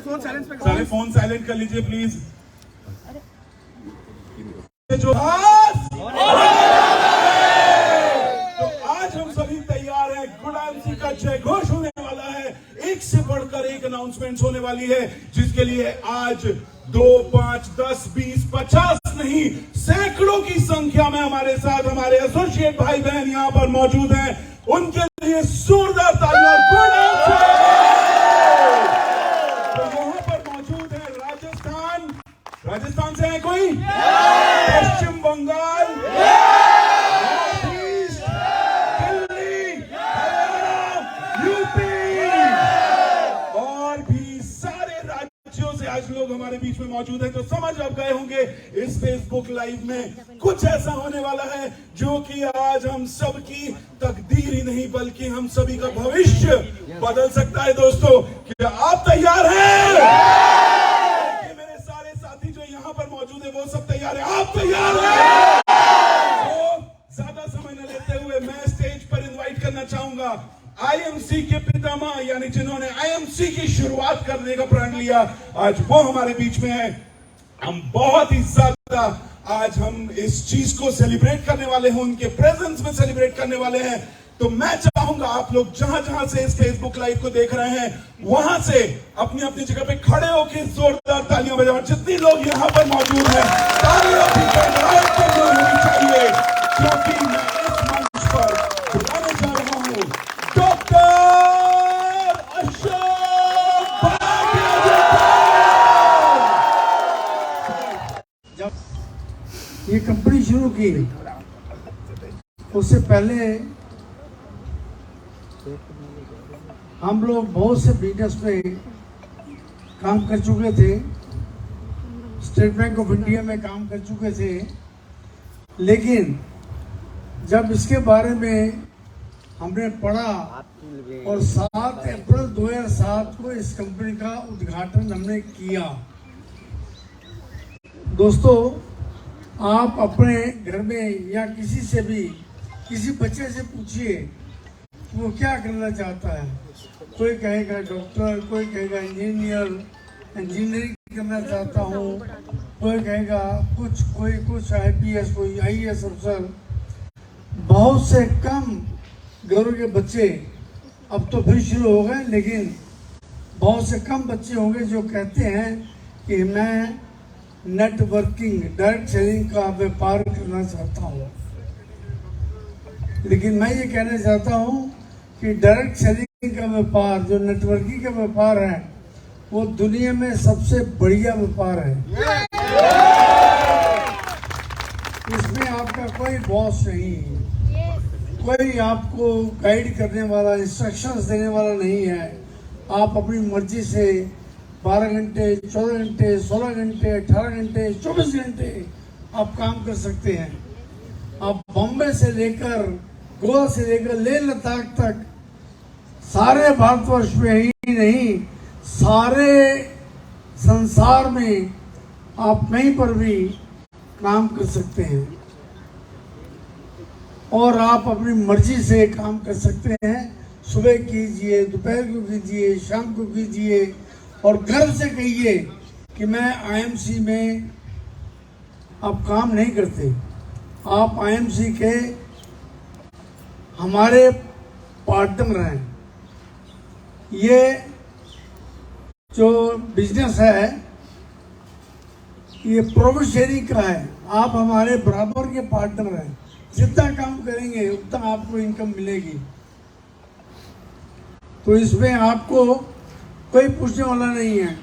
सारे phone silent कर लीजिए प्लीज। जो तो आज हम सभी तैयार हैं। गुड आईएमसी का जय घोष होने वाला है। एक से बढ़कर एक अनाउंसमेंट होने वाली है, जिसके लिए आज 2, 5, 10, 20, 50 नहीं, सैकड़ों की संख्या में हमारे साथ हमारे एसोसिएट भाई बहन यहाँ पर मौजूद हैं। उनके लिए जोरदार तालियां। तो यहाँ पर मौजूद है राजस्थान से है कोई? Paschim Bangal, north east, Delhi, Haryana, UP और भी सारे राज्यों से आज लोग हमारे बीच में मौजूद हैं। तो समझ आप गए होंगे इस फेसबुक लाइव में कुछ ऐसा होने वाला है जो कि आज हम सब की तकदीर ही नहीं बल्कि हम सभी का भविष्य बदल सकता है। दोस्तों, क्या आप तैयार हैं? मौजूद है, वो सब तैयार है? आप तैयार हैं? तो ज्यादा समय न लेते हुए मैं स्टेज पर इनवाइट करना चाहूंगा आईएमसी के पितामह, यानी जिन्होंने आईएमसी की शुरुआत करने का प्रण लिया, आज वो हमारे बीच में है। हम बहुत ही ज्यादा आज हम इस चीज को सेलिब्रेट करने वाले हैं, उनके प्रेजेंस में सेलिब्रेट करने वाले हैं। तो मैं चाहूंगा आप लोग जहां जहां से इस फेसबुक लाइव को देख रहे हैं, वहां से अपनी अपनी जगह पे खड़े होकर जोरदार तालियां बजाओ। जितने लोग यहां पर मौजूद हैं, तालियों की गड़गड़ाहट होनी चाहिए, क्योंकि मैं इस मंच पर बुलाने जा रहा हूं डॉक्टर अशोक भाटिया। जब ये कंपनी शुरू की, उससे पहले हम लोग बहुत से बिजनेस पे काम कर चुके थे, स्टेट बैंक ऑफ इंडिया में काम कर चुके थे। लेकिन जब इसके बारे में हमने पढ़ा और 7 अप्रैल 2007 को इस कंपनी का उद्घाटन हमने किया। दोस्तों, आप अपने घर में या किसी से भी, किसी बच्चे से पूछिए वो क्या करना चाहता है। कोई कहेगा डॉक्टर, कोई कहेगा इंजीनियरिंग करना चाहता हूँ, कोई कहेगा कोई कुछ आईपीएस, कोई आईएएस अफसर। बहुत से कम घरों के बच्चे, अब तो फिर शुरू हो गए, लेकिन बहुत से कम बच्चे होंगे जो कहते हैं कि मैं नेटवर्किंग, डायरेक्ट सेलिंग का व्यापार करना चाहता हूँ। लेकिन मैं ये कहना चाहता हूँ कि डायरेक्ट सेलिंग का व्यापार, जो नेटवर्किंग का व्यापार है, वो दुनिया में सबसे बढ़िया व्यापार है। इसमें आपका कोई बॉस नहीं है, कोई आपको गाइड करने वाला, इंस्ट्रक्शंस देने वाला नहीं है। आप अपनी मर्जी से 12 घंटे, 14 घंटे, 16 घंटे, 18 घंटे, 24 घंटे आप काम कर सकते हैं। आप बॉम्बे से लेकर, गोवा से लेकर लेह लद्दाख तक, सारे भारतवर्ष में ही नहीं, सारे संसार में आप कहीं पर भी काम कर सकते हैं और आप अपनी मर्जी से काम कर सकते हैं। सुबह कीजिए, दोपहर को कीजिए, शाम को कीजिए और गर्व से कहिए कि मैं आईएमसी में आप काम नहीं करते, आप आईएमसी के हमारे पार्टनर हैं। ये जो बिजनेस है ये प्रॉफिट शेयरिंग का है। आप हमारे बराबर के पार्टनर हैं। जितना काम करेंगे उतना आपको इनकम मिलेगी। तो इसमें आपको कोई पूछने वाला नहीं है।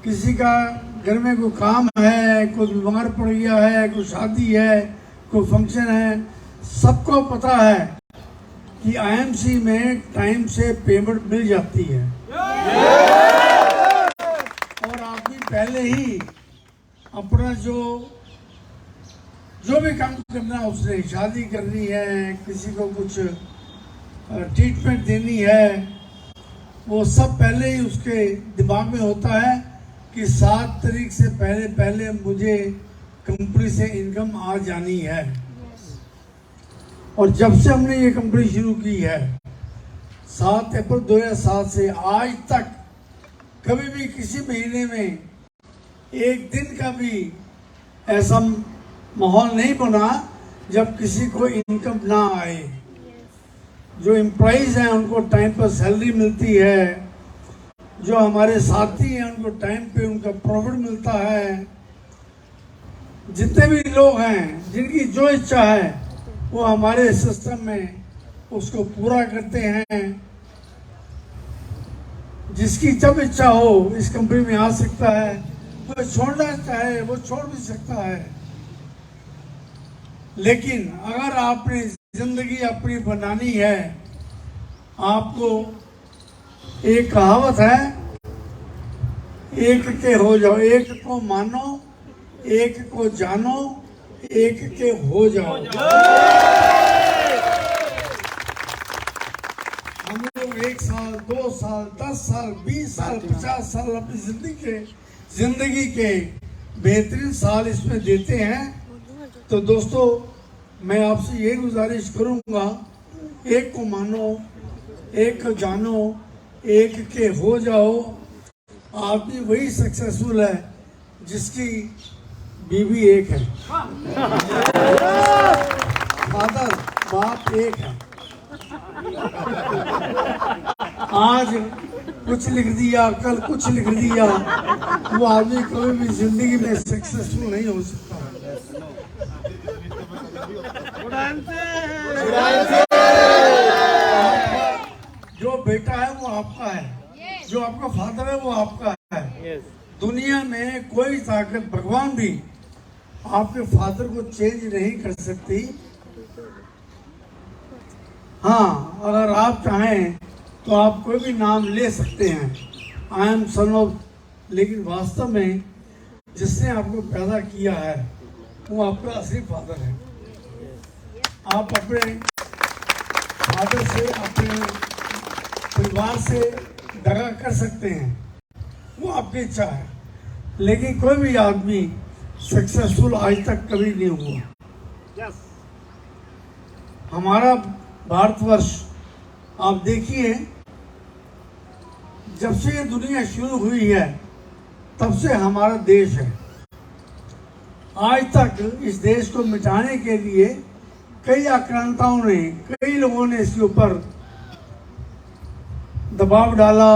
किसी का घर में कोई काम है, कोई बीमार पड़ गया है, कोई शादी है, कोई फंक्शन है, सबको पता है कि आईएमसी में टाइम से पेमेंट मिल जाती है और आदमी पहले ही अपना जो भी काम करना है, उसने शादी करनी है, किसी को कुछ ट्रीटमेंट देनी है, वो सब पहले ही उसके दिमाग में होता है कि 7 तारीख से पहले मुझे कंपनी से इनकम आ जानी है। और जब से हमने ये कंपनी शुरू की है 7 अप्रैल 2007 से आज तक कभी भी किसी महीने में एक दिन का भी ऐसा माहौल नहीं बना जब किसी को इनकम ना आए। जो एम्प्लॉइज हैं उनको टाइम पर सैलरी मिलती है, जो हमारे साथी हैं उनको टाइम पे उनका प्रॉफिट मिलता है। जितने भी लोग हैं जिनकी जो इच्छा है वो हमारे सिस्टम में उसको पूरा करते हैं। जिसकी जब इच्छा हो इस कंपनी में आ सकता है, वो छोड़ना चाहे वो छोड़ भी सकता है। लेकिन अगर आपने जिंदगी अपनी बनानी है, आपको एक कहावत है, एक के हो जाओ, एक को मानो, एक को जानो, एक के हो जाओ। हम लोग 1 साल, 2 साल, 10 साल, 20 साल, 50 साल अपनी जिंदगी के बेहतरीन साल इसमें देते हैं। तो दोस्तों, मैं आपसे ये गुजारिश करूंगा, एक को मानो, एक को जानो, एक के हो जाओ। आदमी वही सक्सेसफुल है जिसकी बीवी एक है, फादर बाप एक है। आज कुछ लिख दिया, कल कुछ लिख दिया, वो आदमी कभी भी जिंदगी में सक्सेसफुल नहीं हो सकता। जो बेटा है वो आपका है, जो आपका फादर है वो आपका है। दुनिया में कोई ताकत, भगवान भी आपके फादर को चेंज नहीं कर सकती। हाँ, अगर आप चाहें तो आप कोई भी नाम ले सकते हैं, आई एम सन ऑफ, लेकिन वास्तव में जिसने आपको पैदा किया है वो आपका असली फादर है। आप अपने फादर से, अपने परिवार से दगा कर सकते हैं, वो आपकी इच्छा है, लेकिन कोई भी आदमी सक्सेसफुल आज तक कभी नहीं हुआ। हमारा भारतवर्ष आप देखिए, जब से ये दुनिया शुरू हुई है तब से हमारा देश है। आज तक इस देश को मिटाने के लिए कई आक्रांताओं ने, कई लोगों ने इसके ऊपर दबाव डाला,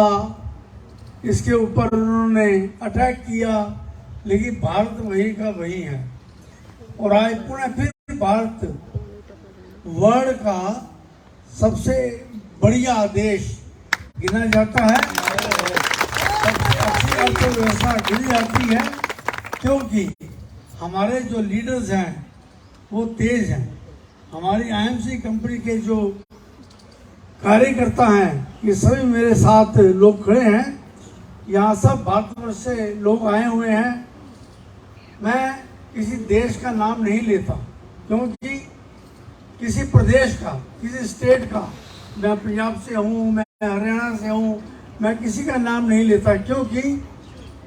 इसके ऊपर उन्होंने अटैक किया, लेकिन भारत वही का वही है। और आज पुनः फिर भारत वर्ल्ड का सबसे बढ़िया देश गिना जाता है। सबसे अच्छी अर्थव्यवस्था गिनी जाती है, क्योंकि हमारे जो लीडर्स हैं वो तेज हैं। हमारी आईएमसी कंपनी के जो कार्यकर्ता हैं, ये सभी मेरे साथ लोग खड़े हैं। यहाँ सब भारतवर्ष से लोग आए हुए हैं। मैं किसी देश का नाम नहीं लेता, क्योंकि किसी प्रदेश का, किसी स्टेट का, मैं पंजाब से हूँ, मैं हरियाणा से हूँ, मैं किसी का नाम नहीं लेता, क्योंकि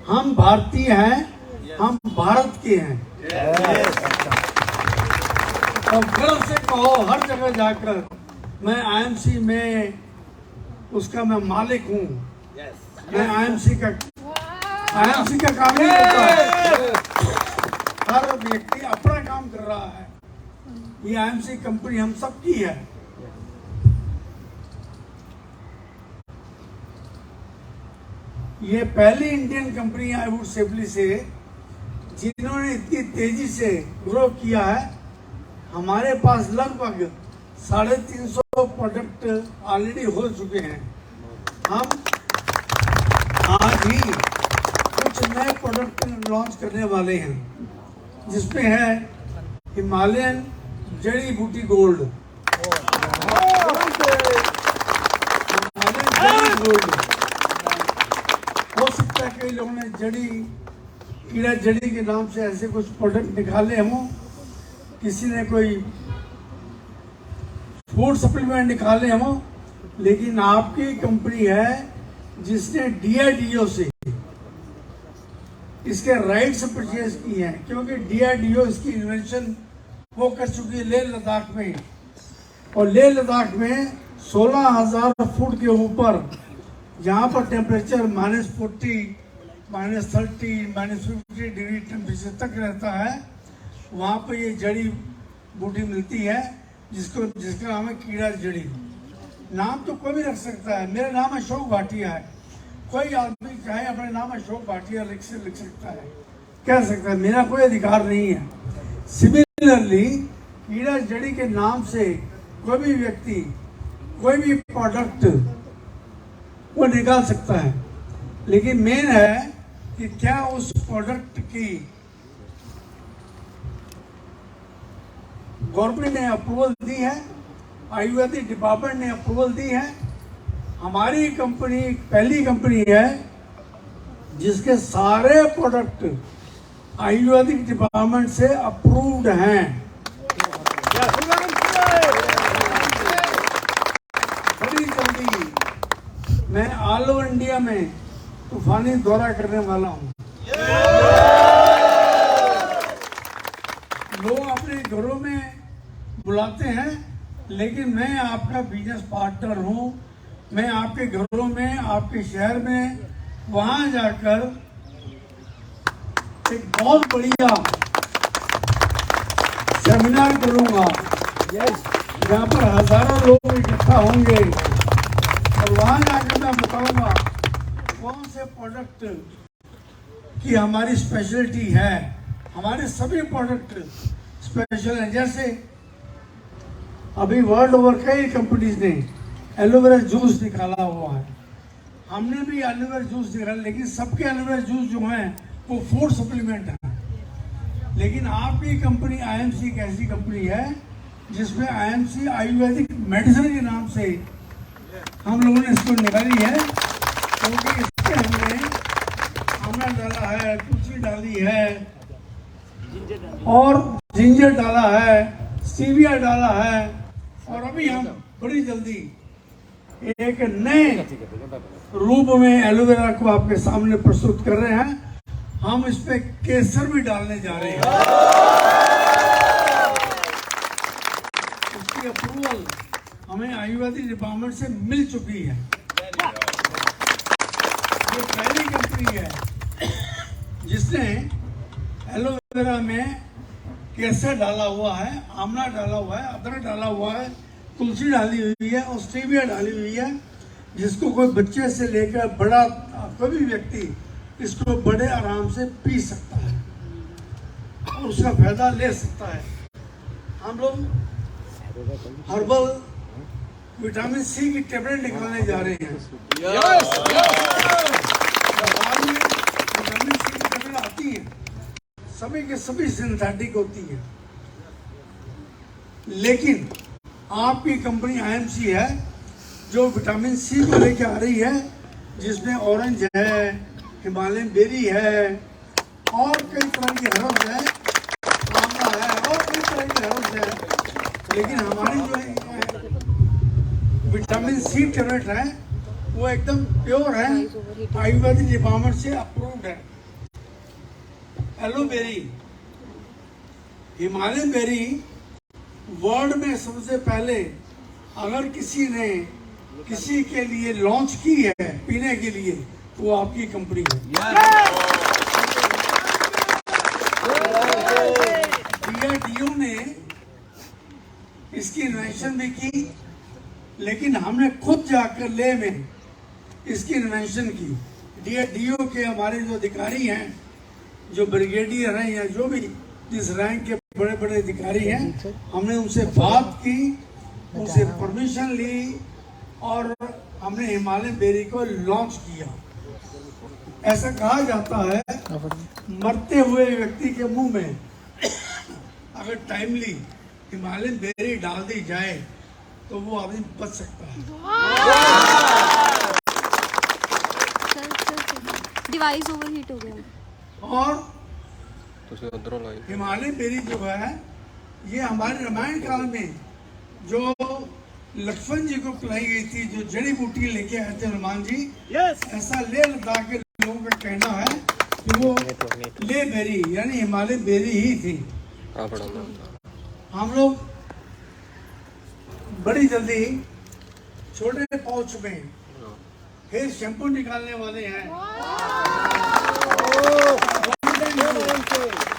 हम भारतीय हैं, हम भारत के हैं। और गर्व से कहो हर जगह जाकर, मैं आईएमसी में उसका मैं मालिक हूँ। मैं आईएमसी का काम नहीं करता। हर व्यक्ति अपना काम कर रहा है। ये आईएमसी कंपनी हम सबकी है। ये पहली इंडियन कंपनी है, आई वुड सेफली से, जिन्होंने इतनी तेजी से ग्रो किया है। हमारे पास लगभग 350 प्रोडक्ट ऑलरेडी हो चुके हैं। हम आज ही कुछ नए प्रोडक्ट लॉन्च करने वाले हैं, जिसमें है हिमालयन जड़ी बूटी गोल्ड। हिमालयन जड़ी गोल्ड हो सकता है कई लोगों ने कीड़ा जड़ी के नाम से ऐसे कुछ प्रोडक्ट निकाले हों, किसी ने कोई फूड सप्लीमेंट निकाले हों, लेकिन आपकी कंपनी है जिसने DRDO से इसके राइट्स परचेज किए हैं, क्योंकि DRDO इसकी इन्वेंशन वो कर चुकी है लेह लद्दाख में। और लेह लद्दाख में 16,000 फुट के ऊपर जहाँ पर टेम्परेचर -40, -30, -50 डिग्री टेम्परेचर तक रहता है, वहाँ पर ये जड़ी बूटी मिलती है जिसका नाम है कीड़ा जड़ी। नाम तो कोई भी रख सकता है। मेरा नाम अशोक भाटिया है, कोई आदमी चाहे अपने नाम अशोक भाटिया लिख सकता है, कह सकता है, मेरा कोई अधिकार नहीं है। सिमिलरली कीड़ा जड़ी के नाम से कोई भी व्यक्ति कोई भी प्रोडक्ट वो निकाल सकता है, लेकिन मेन है कि क्या उस प्रोडक्ट की गवर्नमेंट ने अप्रूवल दी है, आयुर्वेदिक डिपार्टमेंट ने अप्रूवल दी है। हमारी कंपनी पहली कंपनी है जिसके सारे प्रोडक्ट आयुर्वेदिक डिपार्टमेंट से अप्रूव्ड हैं। बड़ी जल्दी मैं ऑल ओवर इंडिया में तूफानी दौरा करने वाला हूँ। लोग अपने घरों में बुलाते हैं, लेकिन मैं आपका बिजनेस पार्टनर हूँ। मैं आपके घरों में, आपके शहर में वहां जाकर एक बहुत बढ़िया सेमिनार करूंगा, जहाँ पर हजारों लोग इकट्ठा होंगे और वहां जाकर मैं बताऊंगा कौन से प्रोडक्ट की हमारी स्पेशलिटी है। हमारे सभी प्रोडक्ट स्पेशल हैं। जैसे अभी वर्ल्ड ओवर कई कंपनीज ने एलोवेरा जूस निकाला हुआ है, हमने भी एलोवेरा जूस निकाला, लेकिन सबके एलोवेरा जूस जो हैं वो फूड सप्लीमेंट है। लेकिन आपकी कंपनी आईएमसी एक ऐसी कंपनी है जिसमें आईएमसी आयुर्वेदिक मेडिसिन के नाम से हम लोगों ने इसको निकाली है, क्योंकि इसके हमने आंवला डाला है, तुलसी डाली है और जिंजर डाला है, स्टीविया डाला है, और अभी हम बड़ी जल्दी एक नए रूप में एलोवेरा को आपके सामने प्रस्तुत कर रहे हैं। हम इस पे केसर भी डालने जा रहे हैं। उसकी अप्रूवल हमें आयुर्वेदिक डिपार्टमेंट से मिल चुकी है। ये पहली कंपनी है जिसने एलोवेरा में केसर डाला हुआ है, आंवला डाला हुआ है, अदरक डाला हुआ है, तुलसी डाली हुई है और स्टीविया डाली हुई है, जिसको कोई बच्चे से लेकर बड़ा कोई भी व्यक्ति इसको बड़े आराम से पी सकता है और उसका फायदा ले सकता है। हम लोग हर्बल विटामिन सी की टेबलेट निकालने जा रहे हैं। बाजार में विटामिन सी की टेबलेट आती है, सभी के सभी सिंथेटिक होती है, लेकिन आपकी कंपनी आईएमसी है जो विटामिन सी को लेके आ रही है, जिसमें ऑरेंज है, हिमालयन बेरी है और कई तरह की हर्ब्स है, आंवला है और कई तरह की हर्ब्स है। लेकिन हमारी जो विटामिन सी टेबलेट है वो एकदम प्योर है, आयुर्वेदिक डिपार्टमेंट से अप्रूव्ड है। एलोवेरी, हिमालयन बेरी वर्ल्ड में सबसे पहले अगर किसी ने किसी के लिए लॉन्च की है पीने के लिए, वो आपकी कंपनी है। डीआरडीओ ने इसकी इन्वेंशन भी की, लेकिन हमने खुद जाकर ले में इसकी इन्वेंशन की। डीआरडीओ के हमारे जो अधिकारी हैं, जो ब्रिगेडियर हैं या जो भी जिस रैंक के बड़े बड़े अधिकारी हैं, हमने उनसे बात की, उनसे परमिशन ली और हमने हिमालयन बेरी को लॉन्च किया। ऐसा कहा जाता है मरते हुए व्यक्ति के मुंह में अगर टाइमली हिमालयन बेरी डाल दी जाए तो वो आदमी बच सकता है। डिवाइस ओवरहीट हो गया। और हिमालयन बेरी जो है ये हमारे रामायण काल में जो लक्ष्मण जी को पिलाई गई थी, जो जड़ी बूटी लेके आए थे हनुमान जी, ऐसा ले लद्दाख के लोगों का कहना है कि वो ले बेरी यानी हिमालयन बेरी ही थी। हम लोग बड़ी जल्दी छोटे पाउच में हेयर शैम्पू निकालने वाले हैं।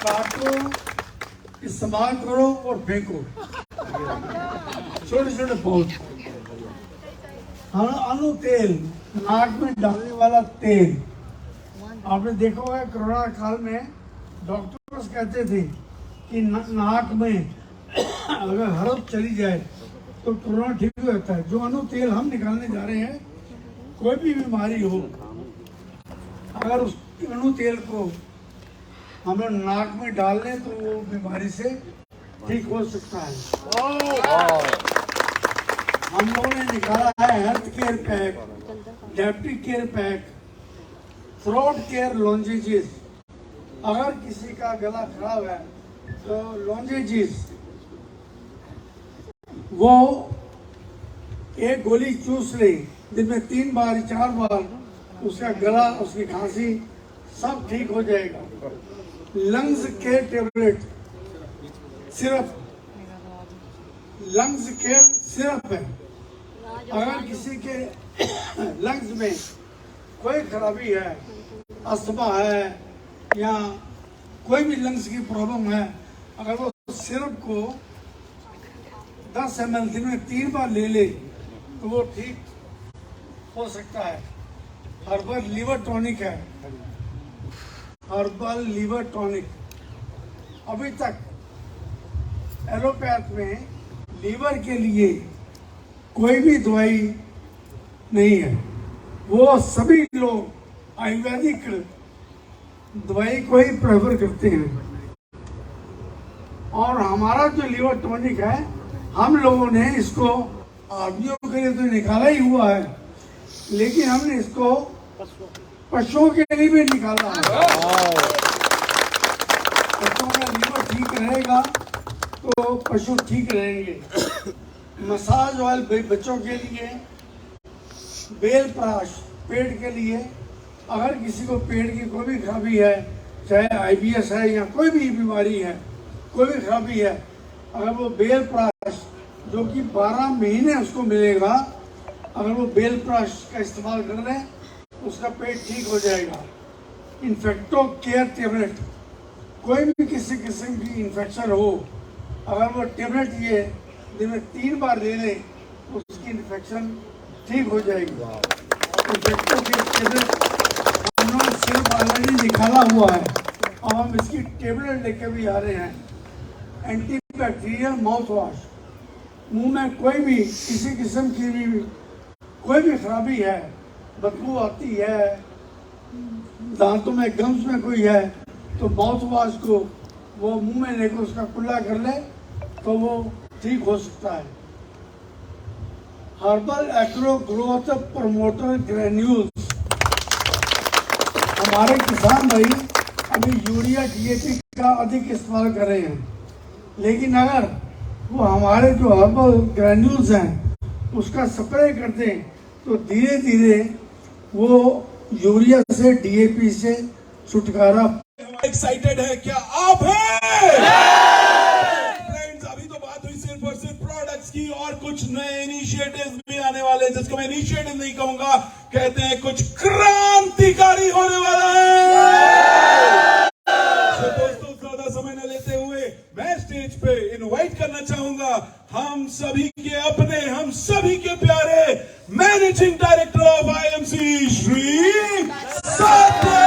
काटो, इस्तेमाल करो और फेंको, छोटे छोटे पौध। अनु तेल, नाक में डालने वाला तेल। आपने देखा होगा कोरोना काल में डॉक्टर्स कहते थे कि नाक में अगर हड़प चली जाए तो कोरोना ठीक हो जाता है। जो अनु तेल हम निकालने जा रहे हैं, कोई भी बीमारी हो, अगर उस अनु तेल को हम लोग नाक में डाल लें तो वो बीमारी से ठीक हो सकता है। हम लोगों ने निकाला है health care pack, diabetic care pack, throat care lozenges. अगर किसी का गला खराब है तो लॉन्जेजिस वो एक गोली चूस ले, दिन में 3 बार 4 बार, उसका गला, उसकी खांसी सब ठीक हो जाएगा। Lungs care tablet syrup, lungs care syrup है। अगर किसी के लंग्स में कोई खराबी है, अस्थमा है या कोई भी लंग्स की प्रॉब्लम है, अगर वो सिरप को 10 ml दिन में 3 बार ले ले तो वो ठीक हो सकता है। हर्बल लीवर टॉनिक है, हर्बल लीवर टॉनिक। अभी तक एलोपैथ में लीवर के लिए कोई भी दवाई नहीं है। वो सभी लोग आयुर्वेदिक दवाई को ही प्रेफर करते हैं। और हमारा जो लीवर टॉनिक है, हम लोगों ने इसको आदमियों के लिए तो निकाला ही हुआ है, लेकिन हमने इसको पशुओं के लिए भी निकाला है। पशुओं का लीवर ठीक रहेगा तो पशु ठीक रहेंगे। मसाज ऑयल बच्चों के लिए, बेलपराश पेट के लिए। अगर किसी को पेट की कोई भी खराबी है, चाहे IBS है या कोई भी बीमारी है, कोई भी खराबी है, अगर वो बेलपराश जो कि 12 महीने उसको मिलेगा, अगर वो बेलपराश का इस्तेमाल कर लें, उसका पेट ठीक हो जाएगा। इन्फेक्टो केयर टेबलेट, कोई भी किसी किस्म की इन्फेक्शन हो, अगर वो टेबलेट ये दिन में 3 बार ले लें, उसकी इन्फेक्शन ठीक हो जाएगी। इन्फेक्टो केयर टेबलेट हम लोग सिर्फ ऑलरेडी निकाला हुआ है, अब हम इसकी टेबलेट लेके भी आ रहे हैं। एंटी बैक्टीरियल माउथ वॉश, मुंह में कोई भी किसी किस्म की भी कोई भी खराबी है, बदबू आती है, दांतों में गम्स में कोई है, तो माउथ वॉश को वो मुंह में लेकर उसका कुल्ला कर ले तो वो ठीक हो सकता है। Herbal agro growth promoter granules, हमारे किसान भाई अभी यूरिया DAP का अधिक इस्तेमाल कर रहे हैं, लेकिन अगर वो हमारे जो हर्बल ग्रेन्यूल्स हैं उसका स्प्रे कर दें तो धीरे धीरे वो यूरिया से DAP से छुटकारा। एक्साइटेड है क्या आप हैं? फ्रेंड्स, अभी तो बात हुई सिर्फ और सिर्फ प्रोडक्ट्स की, और कुछ नए इनिशिएटिव्स भी आने वाले हैं, जिसको मैं इनिशिएटिव नहीं कहूंगा, कहते हैं कुछ क्रांतिकारी होने वाला है। तो दोस्तों, ज्यादा समय न लेते हुए मैं स्टेज पे इनवाइट करना चाहूंगा हम सभी के अपने, हम सभी के प्यारे managing director of IMC Shri सत्य।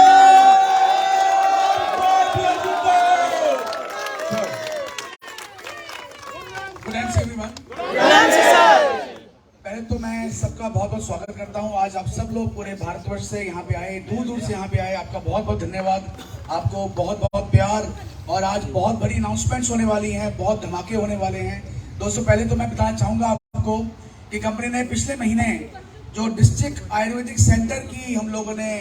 पहले तो मैं सबका बहुत बहुत स्वागत करता हूं। आज आप सब लोग पूरे भारतवर्ष से यहाँ पे आए, दूर दूर से यहाँ पे आए, आपका बहुत बहुत धन्यवाद, आपको बहुत बहुत प्यार। और आज बहुत बड़ी अनाउंसमेंट्स होने वाली हैं, बहुत धमाके होने वाले हैं। दोस्तों, पहले तो मैं बताना चाहूंगा आपको कि कंपनी ने पिछले महीने जो डिस्ट्रिक्ट आयुर्वेदिक सेंटर की हम लोगों ने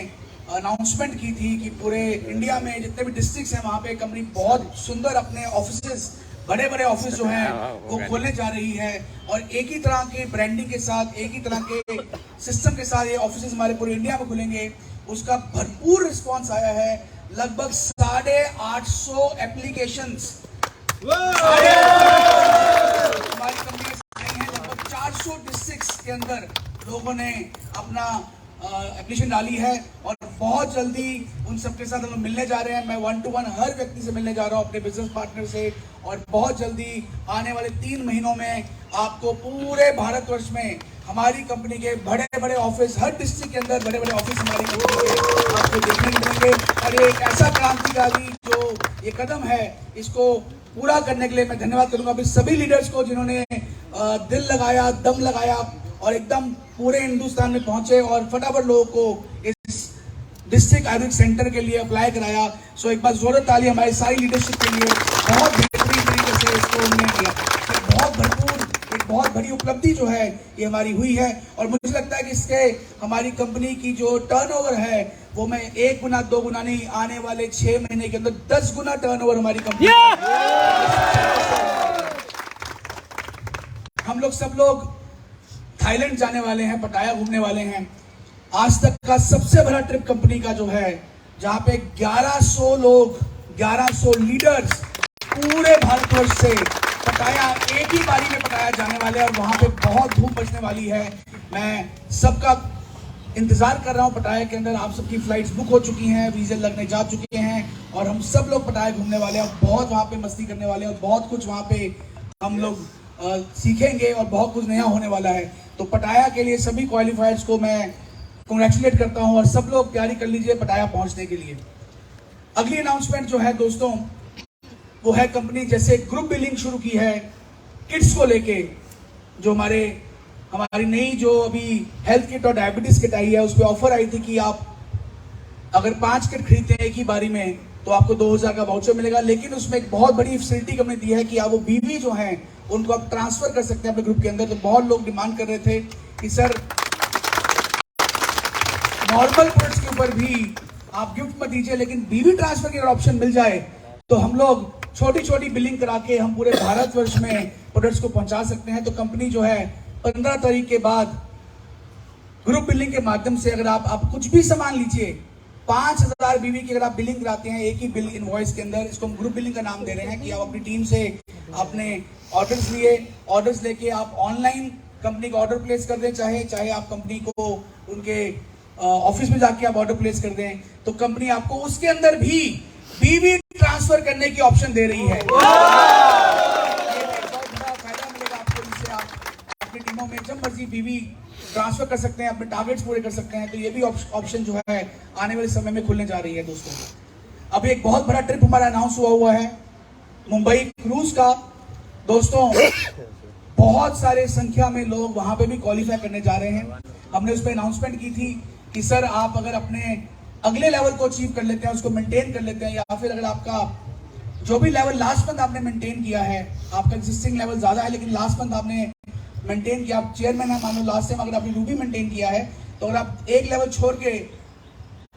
अनाउंसमेंट की थी कि पूरे इंडिया में जितने भी डिस्ट्रिक्ट्स हैं वहाँ पे कंपनी बहुत सुंदर अपने ऑफिसेस, बड़े बड़े ऑफिस जो हैं वो खोलने जा रही है, और एक ही तरह के ब्रांडिंग के साथ, एक ही तरह के सिस्टम के साथ ये ऑफिस हमारे पूरे इंडिया में खुलेंगे। उसका भरपूर रिस्पांस आया है। लगभग 850 एप्लीकेशंस हमारी कंपनी आई हैं। लगभग 400 डिस्ट्रिक्ट्स के अंदर लोगों ने अपना एप्लीकेशन डाली है और बहुत जल्दी उन सबके साथ हम लोग मिलने जा रहे हैं। मैं 1 to 1 हर व्यक्ति से मिलने जा रहा हूं, अपने बिजनेस पार्टनर से, और बहुत जल्दी आने वाले 3 महीनों में आपको पूरे भारतवर्ष में हमारी कंपनी के बड़े बड़े ऑफिस, हर डिस्ट्रिक्ट के अंदर बड़े बड़े ऑफिस हमारी कंपनी के आपको देखने को मिलेंगे। और ये एक ऐसा क्रांतिकारी जो ये कदम है, इसको पूरा करने के लिए मैं धन्यवाद करूंगा अभी सभी लीडर्स को जिन्होंने दिल लगाया, दम लगाया और एकदम पूरे हिंदुस्तान में पहुंचे और फटाफट लोगों को इस डिस्ट्रिक्ट आयुर्वेदिक सेंटर के लिए अप्लाई कराया। सो एक बार जोरदार ताली हमारी सारी लीडरशिप के लिए। बहुत बेहतरीन तरीके से इसको उन्होंने किया, बहुत भरपूर, एक बहुत बड़ी उपलब्धि जो है ये हमारी हुई है। और मुझे लगता है कि इसके हमारी कंपनी की जो टर्नओवर है वो मैं 1 गुना 2 गुना नहीं, आने वाले 6 महीने के अंदर 10 गुना टर्नओवर हमारी कंपनी हम लोग सब लोग थाईलैंड जाने वाले हैं, पटाया घूमने वाले हैं। आज तक का सबसे बड़ा ट्रिप कंपनी का जो है, जहां पे 1100 लोग, 1100 लीडर्स पूरे भारतवर्ष से पटाया एक ही बारी में पटाया जाने वाले हैं और वहां पे बहुत धूम मचने वाली है। मैं सबका इंतजार कर रहा हूं। पटाया के अंदर आप सबकी फ्लाइट्स बुक हो चुकी हैं, वीजे लगने जा चुके हैं और हम सब लोग पटाया घूमने वाले हैं, बहुत वहां पे मस्ती करने वाले हैं और बहुत कुछ वहां पे हम लोग सीखेंगे और बहुत कुछ नया होने वाला है। तो पटाया के लिए सभी क्वालिफायर्स को मैं कांग्रेचुलेट करता हूं और सब लोग तैयारी कर लीजिए पटाया पहुंचने के लिए। अगली अनाउंसमेंट जो है दोस्तों, वो है कंपनी जैसे ग्रुप बिलिंग शुरू की है किट्स को लेके, जो हमारी नई जो अभी हेल्थ किट और डायबिटीज किट आई है, उस पर ऑफर आई थी कि आप अगर 5 किट खरीदते हैं एक ही बारी में तो आपको 2000 का वाउचर मिलेगा। लेकिन उसमें एक बहुत बड़ी फैसिलिटी कंपनी दी है कि आप वो बीवी जो हैं उनको आप ट्रांसफर कर सकते हैं अपने ग्रुप के अंदर। तो बहुत लोग डिमांड कर रहे थे कि सर नॉर्मल प्रोडक्ट्स के ऊपर भी आप गिफ्ट मत दीजिए, लेकिन बीवी ट्रांसफर की अगर ऑप्शन मिल जाए तो हम लोग छोटी छोटी बिलिंग करा के हम पूरे भारतवर्ष में प्रोडक्ट्स को पहुंचा सकते हैं। तो कंपनी जो है 15 तारीख के बाद ग्रुप बिलिंग के माध्यम से अगर आप कुछ भी सामान लीजिए, 5000 बीवी की अगर आप बिलिंग कराते हैं एक ही बिल इनवॉइस के अंदर, इसको हम ग्रुप बिलिंग का नाम दे रहे हैं कि आप अपनी टीम से अपने ऑर्डर्स लेके आप ऑनलाइन कंपनी का ऑर्डर प्लेस कर दें, चाहे आप कंपनी को उनके ऑफिस में जाके आप ऑर्डर प्लेस कर दें, तो कंपनी आपको उसके अंदर भी बीवी ट्रांसफर करने की ऑप्शन दे रही है। बहुत बड़ा फायदा मिलेगा आपको, जिससे आप अपनी टीमों में जब मर्जी बीवी ट्रांसफर कर सकते हैं, अपने टारगेट्स पूरे कर सकते हैं। तो ये भी ऑप्शन जो है आने वाले समय में खुलने जा रही है दोस्तों। अभी एक बहुत बड़ा ट्रिप हमारा अनाउंस हुआ है मुंबई क्रूज का। दोस्तों बहुत सारे संख्या में लोग वहां पे भी क्वालिफाई करने जा रहे हैं। हमने उस पर अनाउंसमेंट की थी कि सर आप अगर अपने अगले लेवल को अचीव कर लेते हैं, उसको मेंटेन कर लेते हैं, या फिर अगर आपका जो भी लेवल लास्ट मंथ आपने मेंटेन किया है, आपका एग्जिस्टिंग लेवल ज्यादा है लेकिन लास्ट मंथ आपने मेंटेन किया, आप चेयरमैन है मान लो, लास्ट टाइम अगर आपने रूबी मेंटेन किया है, तो अगर आप एक लेवल छोड़ के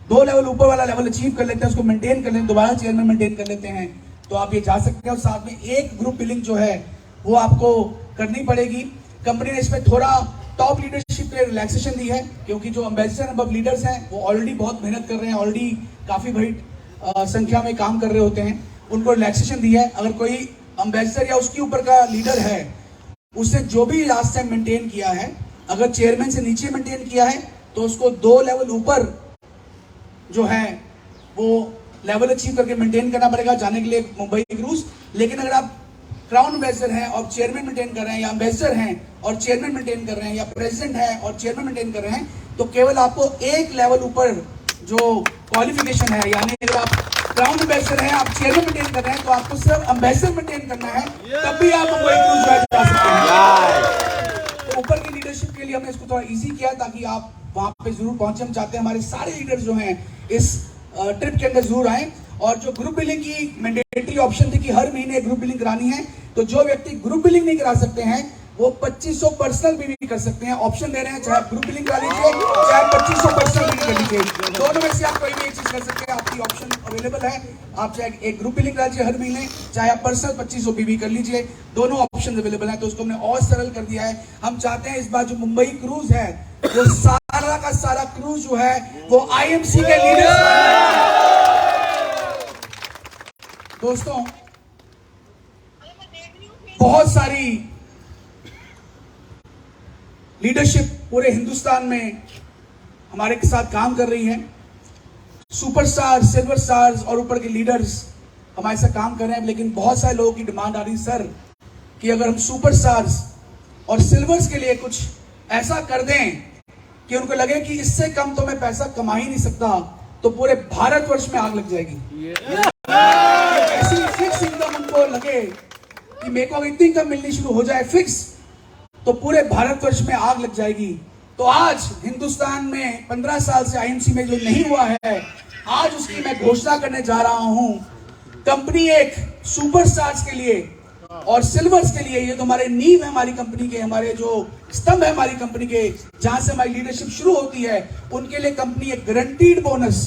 2 लेवल ऊपर वाला लेवल अचीव कर लेते हैं, उसको मेंटेन कर लेते हैं, दोबारा चेयरमैन मेंटेन कर लेते हैं, तो आप ये जा सकते हैं। और साथ में एक ग्रुप बिलिंग जो है वो आपको करनी पड़ेगी। कंपनी ने इसमें थोड़ा टॉप लीडरशिप के लिए रिलैक्सेशन दी है, क्योंकि जो एम्बेसडर अब लीडर्स हैं वो ऑलरेडी बहुत मेहनत कर रहे हैं, ऑलरेडी काफी बड़ी संख्या में काम कर रहे होते हैं, उनको रिलैक्सेशन दी है। अगर कोई एम्बेसडर या उसके ऊपर का लीडर है, उसने जो भी लास्ट टाइम मेंटेन किया है, अगर चेयरमैन से नीचे मेंटेन किया है तो उसको 2 लेवल ऊपर जो है वो लेवल अचीव करके मेंटेन करना पड़ेगा जाने के लिए मुंबई क्रूज। लेकिन अगर आप क्राउन एम्बेसडर हैं और चेयरमैन मेंटेन कर रहे हैं, या एम्बेसडर हैं और चेयरमैन मेंटेन कर रहे हैं, या प्रेसिडेंट हैं और चेयरमैन मेंटेन कर रहे हैं, तो केवल आपको एक लेवल ऊपर जो क्वालिफिकेशन है, यानी अगर आप क्राउन एम्बेसडर हैं, आप चेयरमैन मेंटेन कर रहे हैं, तो आपको सिर्फ एम्बेसडर मेंटेन करना है, तब भी आप मुंबई क्रूज जा सकते हैं। तो ऊपर की लीडरशिप के लिए हमने इसको थोड़ा इजी किया ताकि आप वहां पे जरूर पहुंचे। हम चाहते हैं हमारे सारे लीडर्स जो हैं इस ट्रिप के अंदर जरूर आए। और जो ग्रुप बिलिंग की मैंडेटरी ऑप्शन थी कि हर महीने ग्रुप बिलिंग करानी है, तो जो व्यक्ति ग्रुप बिलिंग नहीं करा सकते हैं वो 2500 पर्सनल भी कर सकते हैं। ऑप्शन दे रहे हैं, चाहे ग्रुप बिलिंग करा लीजिए, चाहे 2500 पर्सनल भी कर लीजिए, दोनों में से आप कोई भी एक चीज कर सकते हैं, आपकी ऑप्शन अवेलेबल है। आप चाहे एक ग्रुप बिलिंग करा लीजिए हर महीने, चाहे आप पर्सनल 2500 भी कर लीजिए, दोनों ऑप्शन अवेलेबल है। तो उसको हमने और सरल कर दिया है। हम चाहते हैं इस बार जो मुंबई क्रूज है वो सारा का सारा क्रूज जो है वो IMC के लीडर्स। दोस्तों बहुत सारी लीडरशिप पूरे हिंदुस्तान में हमारे के साथ काम कर रही हैं। सुपरस्टार, सिल्वर स्टार्स और ऊपर के लीडर्स हमारे साथ काम कर रहे हैं, लेकिन बहुत सारे लोगों की डिमांड आ रही सर कि अगर हम सुपरस्टार्स और सिल्वर्स के लिए कुछ ऐसा कर दें कि उनको लगे कि इससे कम तो मैं पैसा कमा ही नहीं सकता, तो पूरे भारतवर्ष में आग लग जाएगी। ऐसी फिक्स इनकम उनको लगे कि मेरे को अगर इतनी इनकम मिलनी शुरू हो जाए फिक्स, तो पूरे भारतवर्ष में आग लग जाएगी। तो आज हिंदुस्तान में 15 साल से आईएमसी में जो नहीं हुआ है, आज उसकी मैं घोषणा करने जा रहा हूं। कंपनी एक सुपरस्टार्स के लिए और सिल्वर्स के लिए, ये तो हमारे नींव है हमारी कंपनी के, हमारे जो स्तंभ है हमारी कंपनी के, जहां से हमारी लीडरशिप शुरू होती है, उनके लिए कंपनी एक गारंटीड बोनस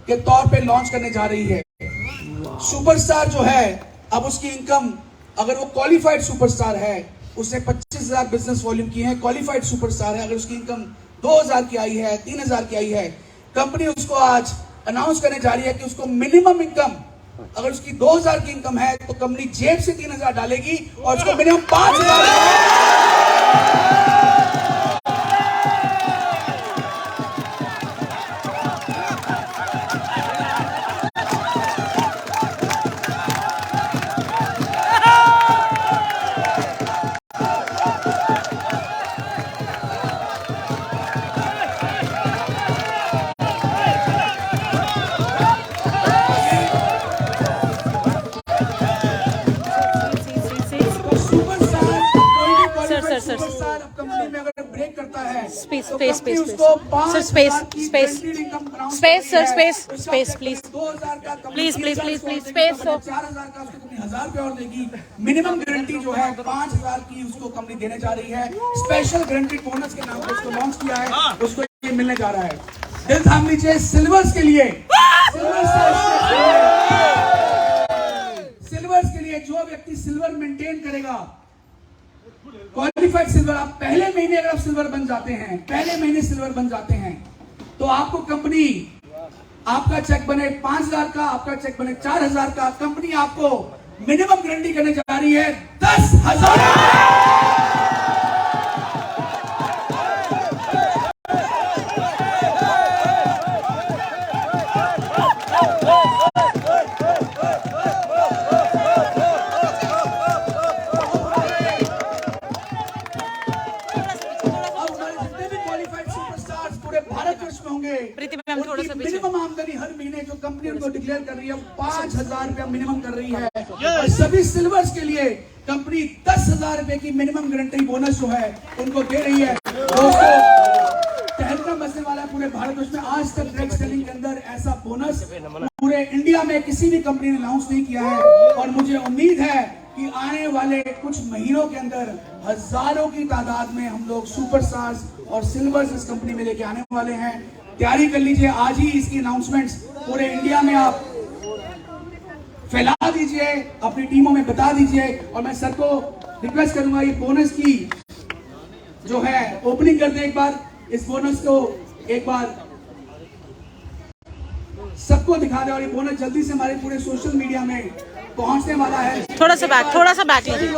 के तौर पे लॉन्च करने जा रही है। सुपरस्टार जो है, अब उसकी इनकम, अगर वो क्वालिफाइड सुपरस्टार है, उसने 25,000 बिजनेस वॉल्यूम की है, क्वालिफाइड सुपरस्टार है, अगर उसकी इनकम 2,000 की आई है, 3,000 की आई है, कंपनी उसको आज अनाउंस करने जा रही है कि उसको मिनिमम इनकम, अगर उसकी 2,000 की इनकम है तो कंपनी जेब से 3,000 डालेगी और उसको मिनिमम 5,000। सुपरस्टार अब कंपनी में अगर ब्रेक करता है, स्पेस तो स्पेस कंपनी स्पेस उसको सर, स्पेस 5,000 की space guaranteed income announce space sir, करती है। स्पेस उसका स्पेस check प्लीज 2,000 का कंपनी प्लीज प्लीज 3,000 प्लीज को प्लीज देगी, स्पेस तो 4,000 का उसको कंपनी 1,000 रुपए और देगी। मिनिमम गारंटी जो है 5,000 की उसको कंपनी देने जा रही है। स्पेशल गारंटीड बोनस के नाम पर उसको लॉन्च किया है, उसको ये मिलने जा रहा है। दिल थाम लीजिए सिल्वर्स के लिए, सिल्वर्स के लिए जो व्यक्ति सिल्वर मेंटेन करेगा, क्वालिफाइड सिल्वर, आप पहले महीने अगर आप सिल्वर बन जाते हैं, पहले महीने सिल्वर बन जाते हैं, तो आपको कंपनी, आपका चेक बने 5,000 का, आपका चेक बने 4,000 का, कंपनी आपको मिनिमम गारंटी करने जा रही है 10,000। मिनिमम आमदनी हर महीने जो कंपनी उनको डिक्लेयर कर रही है 5,000 रुपया मिनिमम कर रही है। और सभी सिल्वर्स के लिए कंपनी 10,000 रुपए की मिनिमम गारंटी बोनस जो है उनको दे रही है। दोस्तों, तहलका मचने वाला है पूरे भारतवर्ष में। आज तक ड्रग सेलिंग के अंदर ऐसा बोनस पूरे इंडिया में किसी भी कंपनी ने अनाउंस नहीं किया है। और मुझे उम्मीद है कि आने वाले कुछ महीनों के अंदर हजारों की तादाद में हम लोग सुपरस्टार्स और सिल्वर्स इस कंपनी में लेके आने वाले हैं। तैयारी कर लीजिए, आज ही इसकी अनाउंसमेंट्स पूरे इंडिया में आप फैला दीजिए, अपनी टीमों में बता दीजिए। और मैं सर को रिक्वेस्ट करूंगा ये बोनस की जो है ओपनिंग कर दे एक बार, इस बोनस को एक बार सबको दिखा दे और ये बोनस जल्दी से हमारे पूरे सोशल मीडिया में पहुंचने वाला है। थोड़ा सा बैक लीजिए।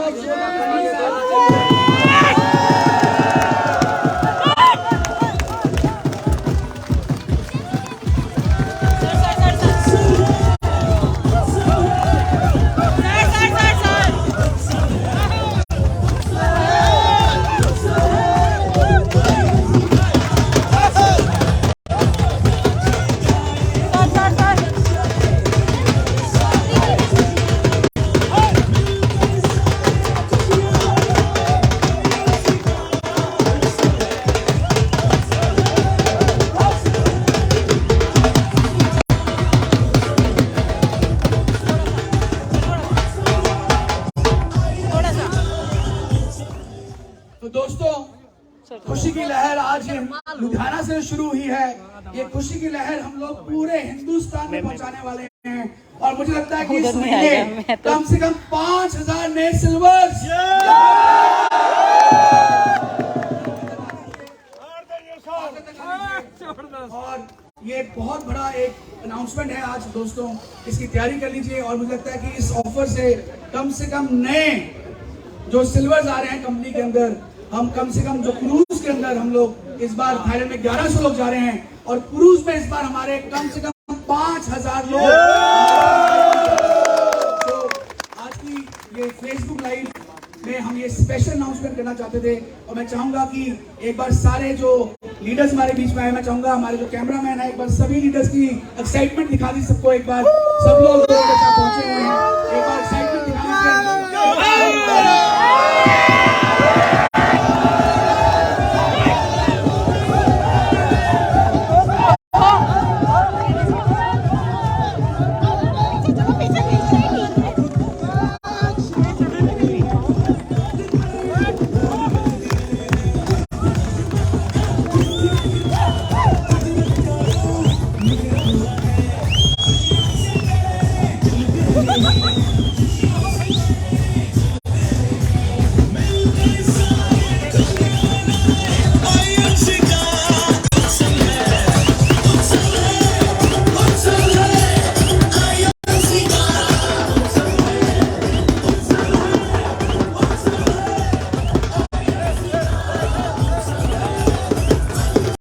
खुशी की लहर आज लुधियाना से शुरू हुई है। ये खुशी की लहर हम लोग पूरे हिंदुस्तान में पहुंचाने वाले हैं। और मुझे लगता है कि इस महीने कम से कम 5,000 नए सिल्वर्स और ये बहुत बड़ा एक अनाउंसमेंट है आज दोस्तों, इसकी तैयारी कर लीजिए। और मुझे लगता है कि इस ऑफर से कम नए जो सिल्वर्स आ रहे हैं कंपनी के अंदर, हम कम से कम जो क्रूज क्रूज के अंदर हम लोग इस बार थाईलैंड में 1100 लोग जा रहे हैं और क्रूज में इस बार हमारे कम से कम 5000 लोग। तो आज की ये फेसबुक लाइव में हम ये स्पेशल अनाउंसमेंट करना चाहते थे और मैं चाहूंगा कि एक बार सारे जो लीडर्स हमारे बीच में आए, मैं चाहूंगा हमारे जो कैमरामैन है एक बार सभी लीडर्स की एक्साइटमेंट दिखा दी सबको। एक बार सब लोग पहुंचे हुए हैं, एक बार एक्साइटमेंट दिखाने के